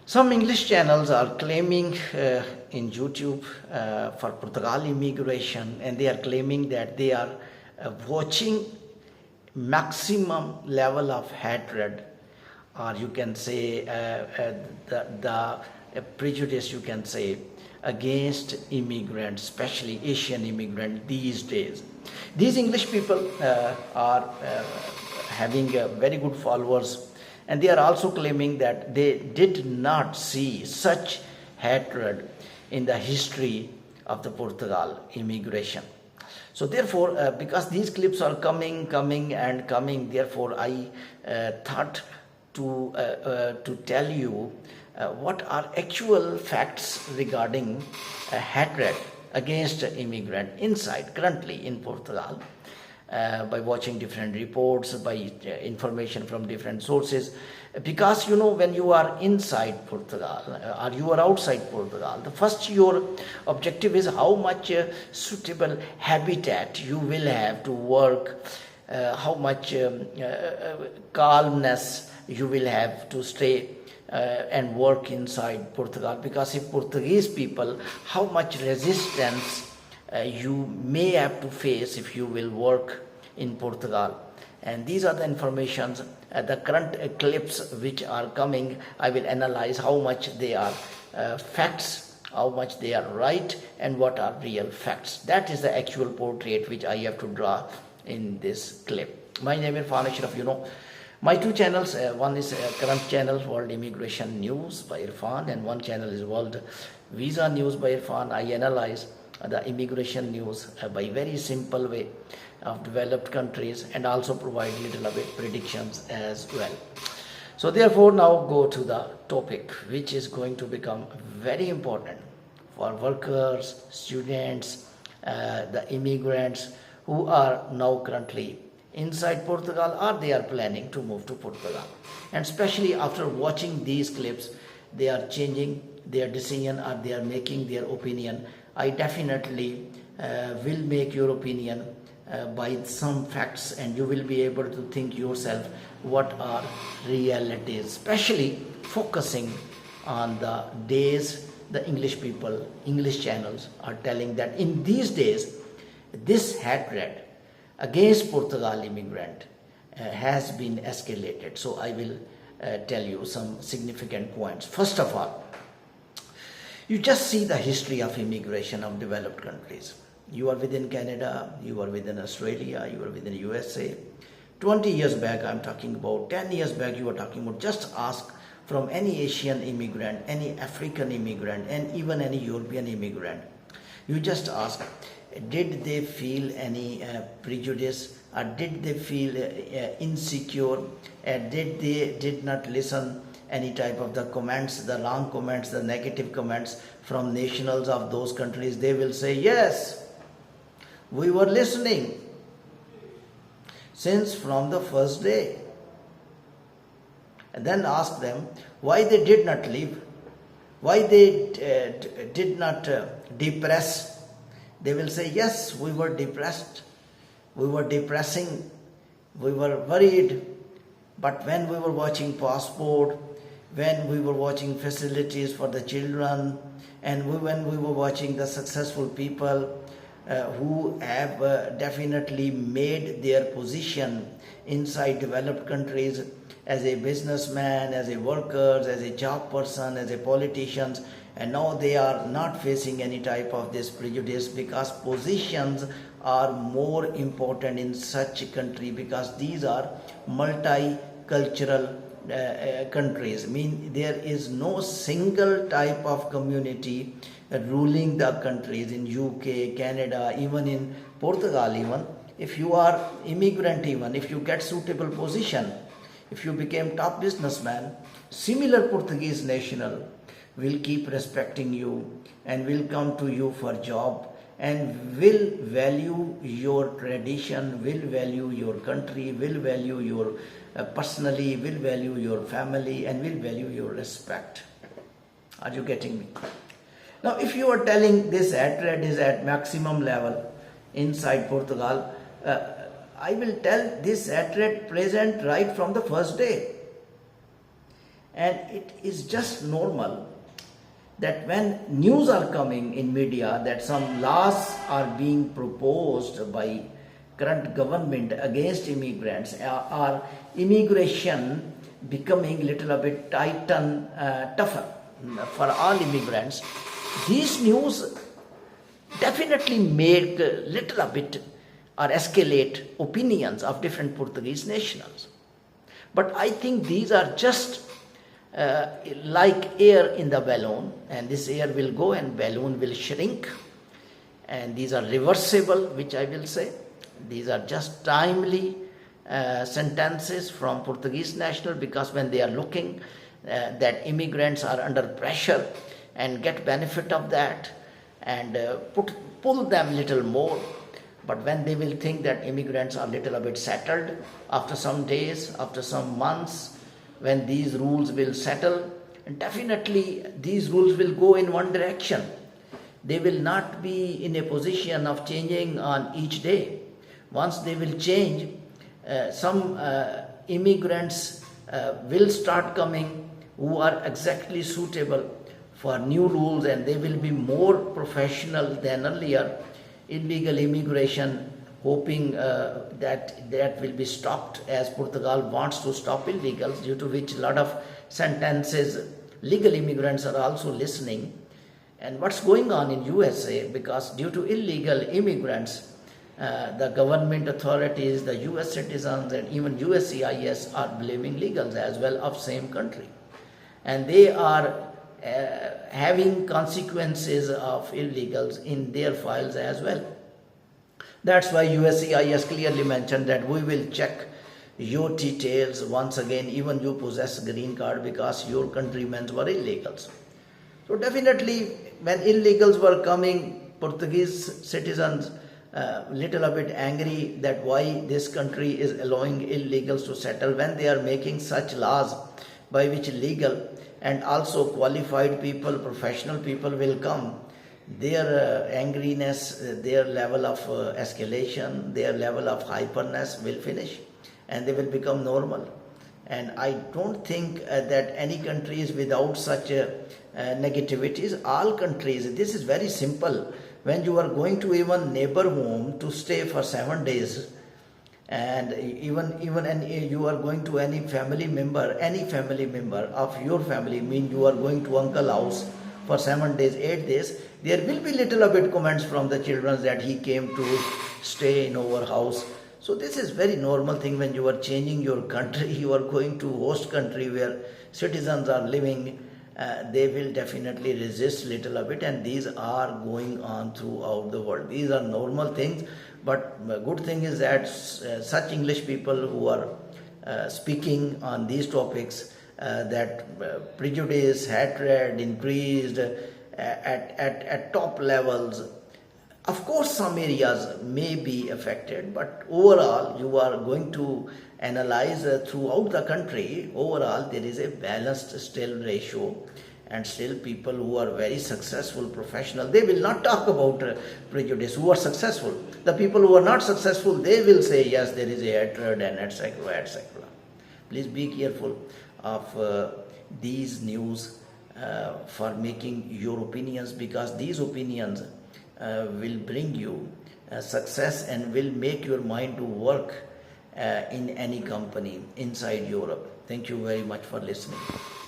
Some English channels are claiming in YouTube for Portugal immigration, and they are claiming that they are watching maximum level of hatred, or you can say the prejudice, you can say, against immigrants, especially Asian immigrants these days. These English people are having very good followers, and they are also claiming that they did not see such hatred in the history of the Portugal immigration. So therefore, because these clips are coming, therefore I thought to tell you what are actual facts regarding hatred against immigrant inside currently in Portugal, by watching different reports, by information from different sources. Because when you are inside Portugal or you are outside Portugal, the first your objective is how much suitable habitat you will have to work, how much calmness you will have to stay and work inside Portugal. Because if Portuguese people, how much resistance you may have to face if you will work in Portugal. And these are the informations, the current clips which are coming. I will analyze how much they are facts, how much they are right, and what are real facts. That is the actual portrait which I have to draw in this clip. My name is Irfan, Ashraf. My two channels, one is current channel, World Immigration News by Irfan, and one channel is World Visa News by Irfan. I analyze the immigration news by very simple way of developed countries, and also provide little bit predictions as well. So therefore, now go to the topic, which is going to become very important for workers, students, the immigrants who are now currently inside Portugal, or they are planning to move to Portugal. And especially after watching these clips, they are changing their decision, or they are making their opinion. I definitely will make your opinion by some facts, and you will be able to think yourself what are realities, especially focusing on the days the English people, English channels are telling that in these days this hatred against Portugal immigrant has been escalated. So I will tell you some significant points. First of all, you just see the history of immigration of developed countries. You are within Canada, you are within Australia, you are within USA. 20 years back, I'm talking about 10 years back, you are talking about, just ask from any Asian immigrant, any African immigrant, and even any European immigrant. You just ask, did they feel any prejudice, or did they feel insecure, did not listen any type of the comments, the wrong comments, the negative comments from nationals of those countries? They will say, yes, we were listening since from the first day. And then ask them why they did not leave, why they did not depress. They will say, yes, we were depressed, we were depressing, we were worried, but when we were watching passport, when we were watching facilities for the children, and when we were watching the successful people who have definitely made their position inside developed countries as a businessman, as a workers, as a job person, as a politicians, and now they are not facing any type of this prejudice, because positions are more important in such a country, because these are multicultural countries. I mean, there is no single type of community ruling the countries in UK, Canada, even in Portugal. Even if you are immigrant, even if you get suitable position, if you became top businessman, similar Portuguese national will keep respecting you and will come to you for job, and will value your tradition, will value your country, will value your personally, will value your family, and will value your respect. Are you getting me? Now, if you are telling this hatred is at maximum level inside Portugal, I will tell this hatred present right from the first day. And it is just normal that when news are coming in media that some laws are being proposed by current government against immigrants, or immigration becoming little bit tighten, tougher for all immigrants, these news definitely make a little bit or escalate opinions of different Portuguese nationals. But I think these are just like air in the balloon, and this air will go and balloon will shrink, and these are reversible, which I will say. These are just timely sentences from Portuguese national, because when they are looking that immigrants are under pressure and get benefit of that and pull them little more. But when they will think that immigrants are little bit settled after some days, after some months, when these rules will settle, and definitely these rules will go in one direction. They will not be in a position of changing on each day. Once they will change, some immigrants will start coming who are exactly suitable for new rules, and they will be more professional than earlier. Illegal immigration, hoping that will be stopped, as Portugal wants to stop illegals, due to which a lot of sentences legal immigrants are also listening. And what's going on in USA, because due to illegal immigrants, the government authorities, the US citizens, and even USCIS are blaming legals as well of same country, and they are having consequences of illegals in their files as well. That's why USCIS clearly mentioned that we will check your details once again, even you possess green card, because your countrymen were illegals. So definitely when illegals were coming, Portuguese citizens little bit angry that why this country is allowing illegals to settle, when they are making such laws by which legal and also qualified people, professional people will come. Their angriness, their level of escalation, their level of hyperness will finish, and they will become normal. And I don't think that any country is without such negativities. All countries, this is very simple. When you are going to even neighbor home to stay for 7 days, and even you are going to any family member of your family, mean you are going to uncle house for 7 days, 8 days, there will be little bit comments from the children that he came to stay in our house. So this is very normal thing. When you are changing your country, you are going to host country where citizens are living, they will definitely resist little bit, and these are going on throughout the world. These are normal things, but the good thing is that such English people who are speaking on these topics, that prejudice, hatred increased at top levels. Of course, some areas may be affected, but overall, you are going to analyze throughout the country. Overall, there is a balanced still ratio, and still people who are very successful, professional, they will not talk about prejudice. Who are successful, the people who are not successful, they will say yes, there is a hatred and etc. etc. Please be careful of these news for making your opinions, because these opinions will bring you success and will make your mind to work in any company inside Europe. Thank you very much for listening.